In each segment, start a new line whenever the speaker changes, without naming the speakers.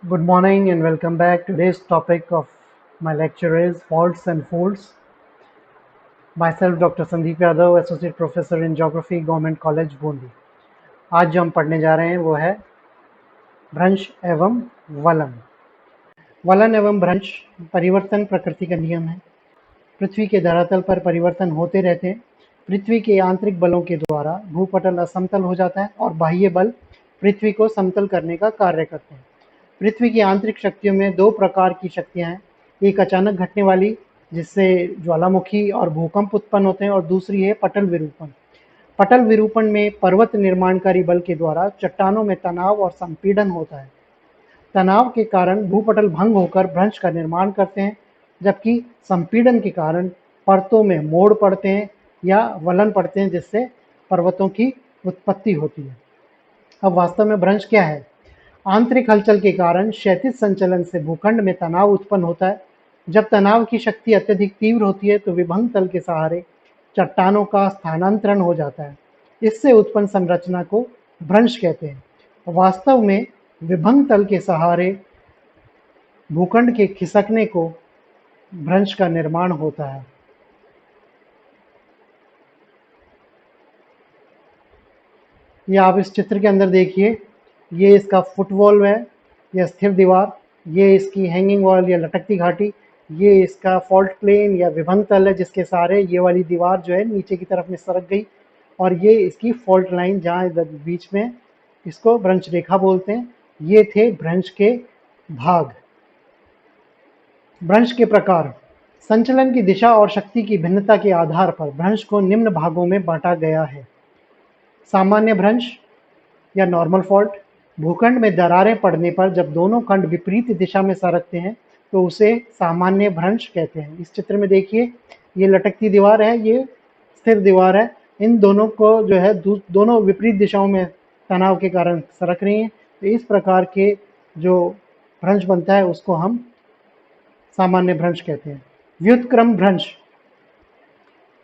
Good morning and welcome back. Today's topic of my lecture is faults and folds. Myself, Dr. Sandeep Yadav, Associate Professor in Geography, Government College, Bundi. आज जो हम पढ़ने जा रहे हैं वो है भ्रंश एवं वलन। वलन एवं भ्रंश परिवर्तन प्रकृति का नियम है। पृथ्वी के धरातल पर परिवर्तन होते रहते हैं। पृथ्वी के आंतरिक बलों के द्वारा भूपटल असमतल हो जाता है और बाह्य बल पृथ्वी को समतल करने का कार्य करते हैं। पृथ्वी की आंतरिक शक्तियों में दो प्रकार की शक्तियां हैं। एक अचानक घटने वाली, जिससे ज्वालामुखी और भूकंप उत्पन्न होते हैं, और दूसरी है पटल विरूपण। पटल विरूपण में पर्वत निर्माणकारी बल के द्वारा चट्टानों में तनाव और संपीड़न होता है। तनाव के कारण भूपटल भंग होकर भ्रंश का निर्माण करते हैं, जबकि संपीड़न के कारण परतों में मोड़ पड़ते हैं या वलन पड़ते हैं, जिससे पर्वतों की उत्पत्ति होती है। अब वास्तव में भ्रंश क्या है? आंतरिक हलचल के कारण क्षैतिज संचलन से भूखंड में तनाव उत्पन्न होता है। जब तनाव की शक्ति अत्यधिक तीव्र होती है तो विभंग तल के सहारे चट्टानों का स्थानांतरण हो जाता है। इससे उत्पन्न संरचना को भ्रंश कहते हैं। वास्तव में विभंग तल के सहारे भूखंड के खिसकने को भ्रंश का निर्माण होता है। ये आप इस चित्र के अंदर देखिए, ये इसका फुटवॉल है या स्थिर दीवार, ये इसकी हैंगिंग वॉल या लटकती घाटी, ये इसका फॉल्ट प्लेन या विभंग तल है, जिसके सहारे ये वाली दीवार जो है नीचे की तरफ में सरक गई, और ये इसकी फॉल्ट लाइन जहाँ इधर बीच में, इसको भ्रंश रेखा बोलते हैं। ये थे भ्रंश के भाग। भ्रंश के प्रकार। संचलन की दिशा और शक्ति की भिन्नता के आधार पर भ्रंश को निम्न भागों में बांटा गया है। सामान्य भ्रंश या नॉर्मल फॉल्ट। भूखंड में दरारें पड़ने पर जब दोनों खंड विपरीत दिशा में सरकते हैं तो उसे सामान्य भ्रंश कहते हैं। इस चित्र में देखिए, ये लटकती दीवार है, ये स्थिर दीवार है। इन दोनों को जो है दोनों विपरीत दिशाओं में तनाव के कारण सरक रही हैं, तो इस प्रकार के जो भ्रंश बनता है उसको हम सामान्य भ्रंश कहते हैं। व्युत्क्रम भ्रंश।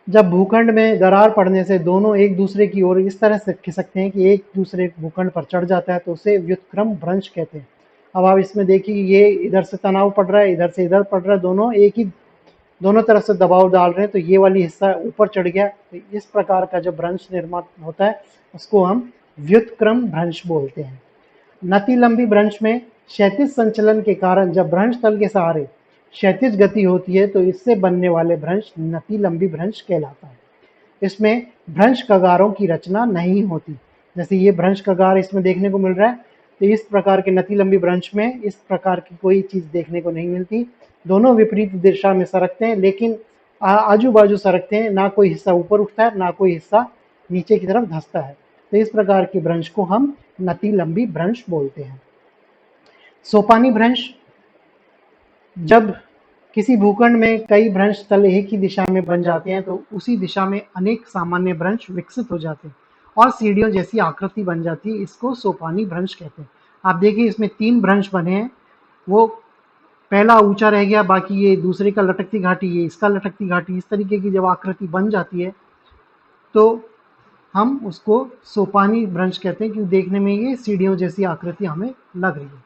जब भूखंड में दरार पड़ने से दोनों एक दूसरे की ओर इस तरह से खिसकते हैं कि एक दूसरे भूखंड पर चढ़ जाता है, तो उसे व्युत्क्रम भ्रंश कहते हैं। अब आप इसमें देखिए, ये इधर से तनाव पड़ रहा है, इधर से इधर पड़ रहा है, दोनों एक ही, दोनों तरफ से दबाव डाल रहे हैं, तो ये वाली हिस्सा ऊपर चढ़ गया। तो इस प्रकार का जो भ्रंश निर्माण होता है उसको हम व्युत्क्रम भ्रंश बोलते हैं। नति लंबी भ्रंश में क्षैतिज संचलन के कारण जब भ्रंश तल के सहारे क्षैतिज गति होती है तो इससे बनने वाले भ्रंश नति लंबी भ्रंश कहलाता है। इसमें भ्रंश कगारों की रचना नहीं होती, जैसे ये भ्रंश कगार इसमें देखने को मिल रहा है। तो इस प्रकार के नति लंबी भ्रंश में इस प्रकार की कोई चीज देखने को नहीं मिलती। दोनों विपरीत दिशा में सरकते हैं, लेकिन आजू बाजू सरकते हैं, ना कोई हिस्सा ऊपर उठता है ना कोई हिस्सा नीचे की तरफ धंसता है। तो इस प्रकार की भ्रंश को हम नति लंबी भ्रंश बोलते हैं। सोपानी भ्रंश। जब किसी भूखंड में कई भ्रंश तल एक ही दिशा में बन जाते हैं तो उसी दिशा में अनेक सामान्य भ्रंश विकसित हो जाते हैं और सीढ़ियों जैसी आकृति बन जाती है। इसको सोपानी भ्रंश कहते हैं। आप देखिए, इसमें 3 भ्रंश बने हैं। वो पहला ऊंचा रह गया, बाकी ये दूसरे का लटकती घाटी, ये इसका लटकती घाटी। इस तरीके की जब आकृति बन जाती है तो हम उसको सोपानी भ्रंश कहते हैं, क्योंकि देखने में ये सीढ़ियों जैसी आकृति हमें लग रही है।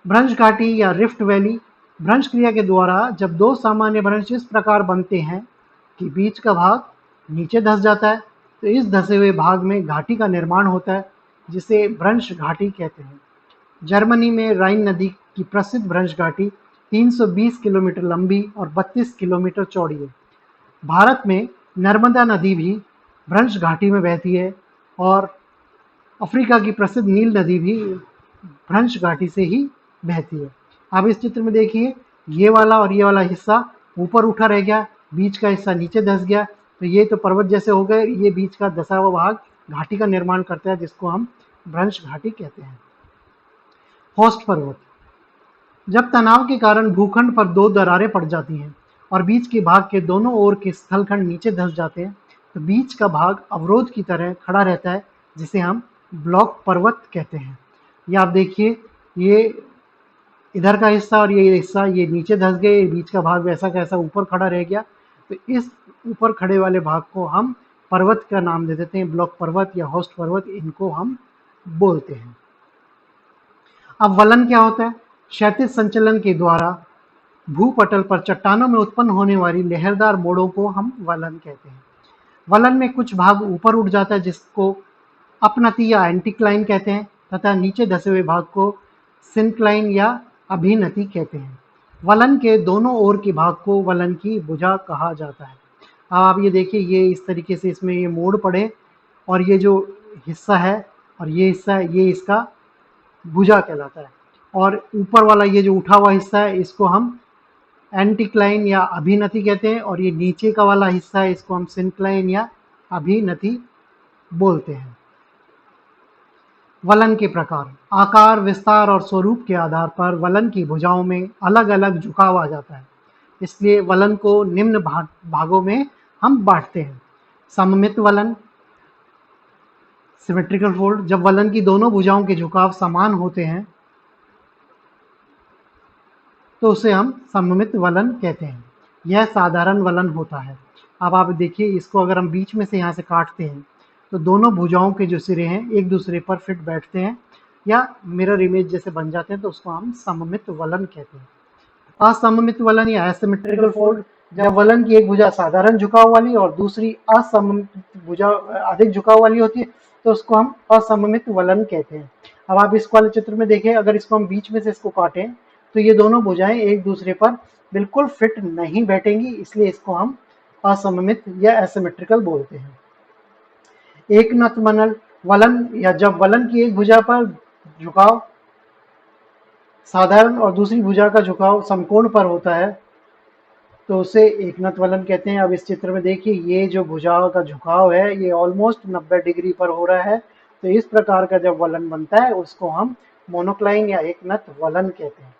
भ्रंश घाटी या रिफ्ट वैली। भ्रंश क्रिया के द्वारा जब दो सामान्य भ्रंश इस प्रकार बनते हैं कि बीच का भाग नीचे धंस जाता है, तो इस धंसे हुए भाग में घाटी का निर्माण होता है, जिसे भ्रंश घाटी कहते हैं। जर्मनी में राइन नदी की प्रसिद्ध भ्रंश घाटी 320 किलोमीटर लंबी और 32 किलोमीटर चौड़ी है। भारत में नर्मदा नदी भी भ्रंश घाटी में बहती है और अफ्रीका की प्रसिद्ध नील नदी भी भ्रंश घाटी से ही बहती है। आप इस चित्र में देखिए, ये वाला और ये वाला हिस्सा ऊपर उठा रह गया, बीच का हिस्सा नीचे धंस गया, तो ये तो पर्वत जैसे हो गए। ये बीच का धंसा हुआ भाग घाटी का निर्माण करता है, जिसको हम भ्रंश घाटी कहते हैं। होस्ट पर्वत। जब तनाव के कारण भूखंड पर दो दरारें पड़ जाती हैं और बीच के भाग के दोनों ओर के स्थलखंड नीचे धंस जाते हैं, तो बीच का भाग अवरोध की तरह खड़ा रहता है, जिसे हम ब्लॉक पर्वत कहते हैं। ये आप देखिए, ये इधर का हिस्सा और ये हिस्सा ये नीचे धंस गए, बीच का भाग वैसा कैसा ऊपर खड़ा रह गया। तो इस ऊपर खड़े वाले भाग को हम पर्वत का नाम दे देते हैं, ब्लॉक पर्वत या होस्ट पर्वत, इनको हम बोलते हैं। अब वलन क्या होता है? क्षैतिज संचलन के द्वारा भूपटल पर चट्टानों में उत्पन्न होने वाली लहरदार मोड़ों को हम वलन कहते हैं। वलन में कुछ भाग ऊपर उठ जाता है जिसको अपनति या एंटीक्लाइन कहते हैं, तथा नीचे धसे हुए भाग को सिंक्लाइन या अभिनति कहते हैं। वलन के दोनों ओर के भाग को वलन की भुजा कहा जाता है। अब आप ये देखिए, ये इस तरीके से इसमें ये मोड़ पड़े और ये जो हिस्सा है और ये हिस्सा है, ये इसका भुजा कहलाता है। और ऊपर वाला ये जो उठा हुआ हिस्सा है इसको हम एंटीक्लाइन या अभिनति कहते हैं, और ये नीचे का वाला हिस्सा है इसको हम सिंक्लाइन या अभिनति बोलते हैं। वलन के प्रकार: आकार, विस्तार और स्वरूप के आधार पर वलन की भुजाओं में अलग अलग झुकाव आ जाता है, इसलिए वलन को निम्न भागों में हम बांटते हैं। सममित वलन, सिमेट्रिकल फोल्ड, जब वलन की दोनों भुजाओं के झुकाव समान होते हैं तो उसे हम सममित वलन कहते हैं। यह साधारण वलन होता है। अब आप देखिए, इसको अगर हम बीच में से यहाँ से काटते हैं तो दोनों भुजाओं के जो सिरे हैं एक दूसरे पर फिट बैठते हैं या मिरर इमेज जैसे बन जाते हैं, तो उसको हम सममित वलन कहते हैं। असममित वलन या एसिमेट्रिकल फोल्ड, जब वलन की एक भुजा साधारण झुकाव वाली और दूसरी असममित भुजा अधिक झुकाव वाली होती है तो उसको हम असममित वलन कहते हैं। अब आप इस वाले चित्र में देखें, अगर इसको हम बीच में से इसको काटें तो ये दोनों भुजाएं एक दूसरे पर बिल्कुल फिट नहीं बैठेंगी, इसलिए इसको हम असममित या एसिमेट्रिकल बोलते हैं। एक नत वलन, या जब वलन की एक भुजा पर झुकाव साधारण और दूसरी भुजा का झुकाव समकोण पर होता है तो उसे एकनत वलन कहते हैं। अब इस चित्र में देखिए, ये जो भुजा का झुकाव है ये ऑलमोस्ट 90 डिग्री पर हो रहा है, तो इस प्रकार का जब वलन बनता है उसको हम मोनोक्लाइन या एकनत वलन कहते हैं।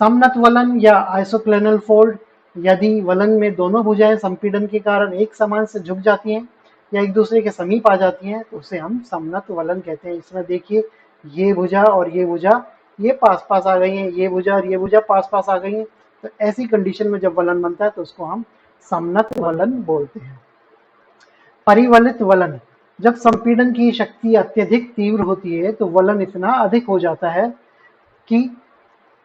समनत वलन या आइसोक्लिनल फोल्ड, यदि वलन में दोनों भुजाएं संपीड़न के कारण एक समान से झुक जाती हैं या एक दूसरे के समीप आ जाती हैं तो उसे हम समनत वलन कहते हैं। इसमें देखिए, ये भुजा और ये भुजा ये पास पास आ गई हैं, ये भुजा और ये भुजा पास पास आ गई हैं, तो ऐसी कंडीशन में जब वलन बनता है तो उसको हम समनत वलन बोलते हैं। परिवलित वलन, जब संपीड़न की शक्ति अत्यधिक तीव्र होती है तो वलन इतना अधिक हो जाता है कि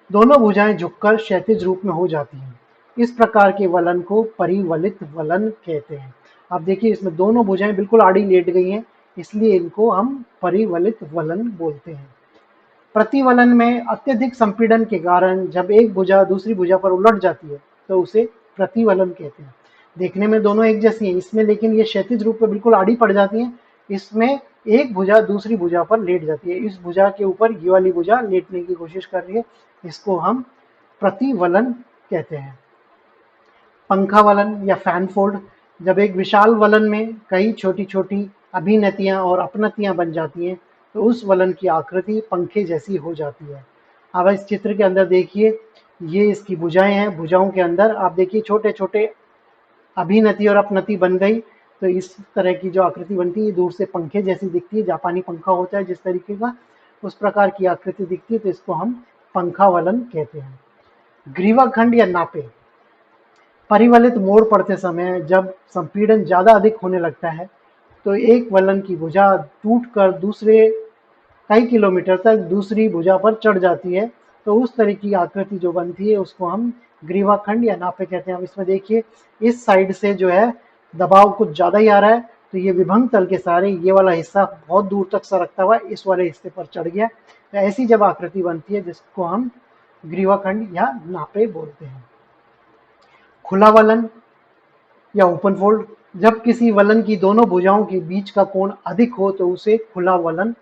दोनों भुजाएं झुककर क्षैतिज रूप में हो जाती हैं। इस प्रकार के वलन को परिवलित वलन कहते हैं। आप देखिए, इसमें दोनों भुजाएं बिल्कुल आड़ी लेट गई हैं, इसलिए इनको हम परिवलित वलन बोलते हैं। प्रतिवलन में अत्यधिक संपीड़न के कारण जब एक भुजा दूसरी भुजा पर उलट जाती है तो उसे प्रतिवलन कहते हैं। देखने में दोनों एक जैसी हैं, इसमें लेकिन ये क्षैतिज रूप में बिल्कुल आड़ी पड़ जाती हैं। इसमें एक भुजा दूसरी भुजा पर लेट जाती है, इस भुजा के ऊपर ये वाली भुजा लेटने की कोशिश कर रही है, इसको हम प्रतिवलन कहते हैं। पंखा वलन या फैन फोल्ड, जब एक विशाल वलन में कई छोटी छोटी अभिनतियां और अपनतियां बन जाती हैं तो उस वलन की आकृति पंखे जैसी हो जाती है। अब इस चित्र के अंदर देखिए, ये इसकी भुजाएं हैं, भुजाओं के अंदर आप देखिए छोटे छोटे अभिनति और अपनति बन गई, तो इस तरह की जो आकृति बनती है दूर से पंखे जैसी दिखती है। जापानी पंखा होता है जिस तरीके का, उस प्रकार की आकृति दिखती है, तो इसको हम पंखा वलन कहते हैं। ग्रीवाखंड या नापे, परिवलित मोड़ पड़ते समय जब संपीड़न ज्यादा अधिक होने लगता है तो एक वलन की भुजा टूटकर दूसरे कई किलोमीटर तक दूसरी भुजा पर चढ़ जाती है, तो उस तरह की आकृति जो बनती है उसको हम ग्रीवाखंड या नापे कहते हैं। अब इसमें देखिए, इस साइड से जो है दबाव कुछ ज़्यादा ही आ रहा है, तो ये विभंग तल के सारे ये वाला हिस्सा बहुत दूर तक सरकता हुआ इस वाले हिस्से पर चढ़ गया, तो ऐसी जब आकृति बनती है जिसको हम ग्रीवाखंड या नापे बोलते हैं। खुला वलन या ओपन फोल्ड, जब किसी वलन की दोनों भुजाओं के बीच का कोण अधिक हो तो उसे खुला वलन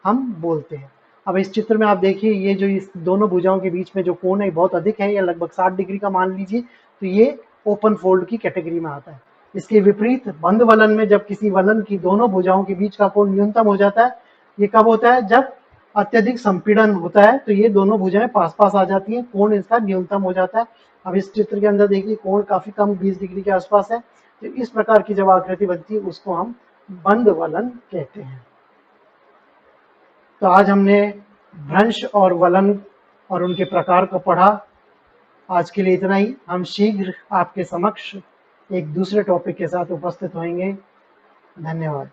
हम बोलते हैं। अब इस चित्र में आप देखिए, ये जो इस दोनों भुजाओं के बीच में जो कोण है बहुत अधिक है, या लगभग 60 डिग्री का मान लीजिए, तो ये ओपन फोल्ड की कैटेगरी में आता है। इसके विपरीत बंद वलन में जब किसी वलन की दोनों भुजाओं के बीच का कोण न्यूनतम हो जाता है, ये कब होता है? जब अत्यधिक संपीड़न होता है, तो ये दोनों भुजाएं पास पास आ जाती हैं, कोण इसका न्यूनतम हो जाता है। अब इस चित्र के अंदर देखिए, कोण काफी कम 20 डिग्री के आसपास है, तो इस प्रकार की जब आकृति बनती है उसको हम बंद वलन कहते हैं। तो आज हमने भ्रंश और वलन और उनके प्रकार को पढ़ा। आज के लिए इतना ही। हम शीघ्र आपके समक्ष एक दूसरे टॉपिक के साथ उपस्थित होंगे। धन्यवाद।